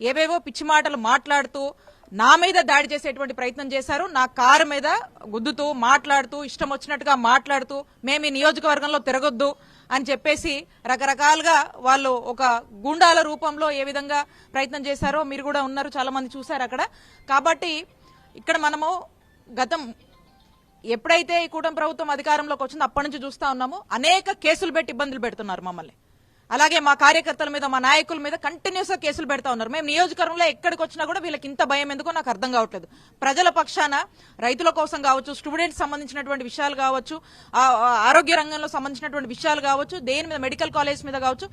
ఏవేవో పిచ్చి మాటలు మాట్లాడుతూ నా మీద దాడి చేసేటువంటి ప్రయత్నం చేశారు. నా కారు మీద గుద్దుతూ మాట్లాడుతూ ఇష్టం వచ్చినట్టుగా మాట్లాడుతూ మేము ఈ నియోజకవర్గంలో తిరగొద్దు అని చెప్పేసి రకరకాలుగా వాళ్ళు ఒక గూండాల రూపంలో ఏ విధంగా ప్రయత్నం చేశారో మీరు కూడా ఉన్నారు, చాలా మంది చూశారు అక్కడ. కాబట్టి ఇక్కడ మనము గతం ఎప్పుడైతే ఈ కూటమి ప్రభుత్వం అధికారంలోకి వచ్చిందో అప్పటి నుంచి చూస్తా ఉన్నాము, అనేక కేసులు పెట్టి ఇబ్బందులు పెడుతున్నారు మమ్మల్ని. అలాగే మా కార్యకర్తల మీద మా నాయకుల మీద కంటిన్యూస్ గా కేసులు పెడతా ఉన్నారు. మేము నియోజకవర్గంలో ఎక్కడికి వచ్చినా కూడా వీళ్ళకి ఇంత భయం ఎందుకో నాకు అర్థం కావట్లేదు. ప్రజల పక్షాన రైతుల కోసం కావచ్చు, స్టూడెంట్స్ సంబంధించినటువంటి విషయాలు కావచ్చు, ఆరోగ్య రంగంలో సంబంధించినటువంటి విషయాలు కావచ్చు, దేని మీద మెడికల్ కాలేజ్ మీద కావచ్చు,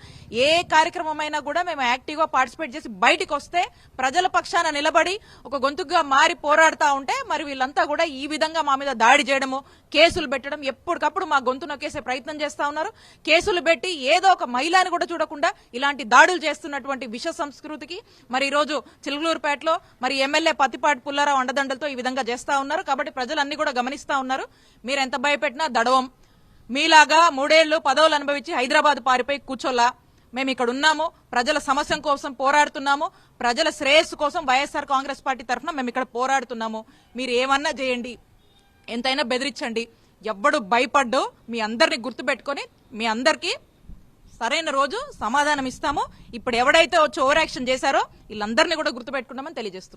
ఏ కార్యక్రమం అయినా కూడా మేము యాక్టివ్ గా పార్టిసిపేట్ చేసి బయటికి వస్తే ప్రజల పక్షాన నిలబడి ఒక గొంతుగా మారి పోరాడుతా ఉంటే మరి వీళ్ళంతా కూడా ఈ విధంగా మా మీద దాడి చేయడము, కేసులు పెట్టడం, ఎప్పటికప్పుడు మా గొంతు నొక్కేసే ప్రయత్నం చేస్తా ఉన్నారు. కేసులు పెట్టి ఏదో ఒక మహిళని కూడా చూడకుండా ఇలాంటి దాడులు చేస్తున్నటువంటి విష సంస్కృతికి మరి ఈ రోజు చిలుకలూరుపేటలో మరి ఎమ్మెల్యే పత్తిపాటి పుల్లారావు అండదండలతో ఈ విధంగా చేస్తా ఉన్నారు. కాబట్టి ప్రజలన్నీ కూడా గమనిస్తా ఉన్నారు. మీరు ఎంత భయపెట్టినా దడవం. మీలాగా 3 ఏళ్లు పదవులు అనుభవించి హైదరాబాద్ పారిపోయి కూర్చోలా. మేము ఇక్కడ ఉన్నాము, ప్రజల సమస్య కోసం పోరాడుతున్నాము, ప్రజల శ్రేయస్సు కోసం వైఎస్ఆర్ కాంగ్రెస్ పార్టీ తరఫున మేము ఇక్కడ పోరాడుతున్నాము. మీరు ఏమన్నా చేయండి, ఎంతైనా బెదిరించండి, ఎవ్వడు భయపడ్డో మీ అందరినీ గుర్తుపెట్టుకొని మీ అందరికీ సరైన రోజు సమాధానం ఇస్తాము. ఇప్పుడు ఎవడైతే వచ్చి ఓవర్ యాక్షన్ చేశారో వీళ్ళందరినీ కూడా గుర్తుపెట్టుకున్నామని తెలియజేస్తున్నాం.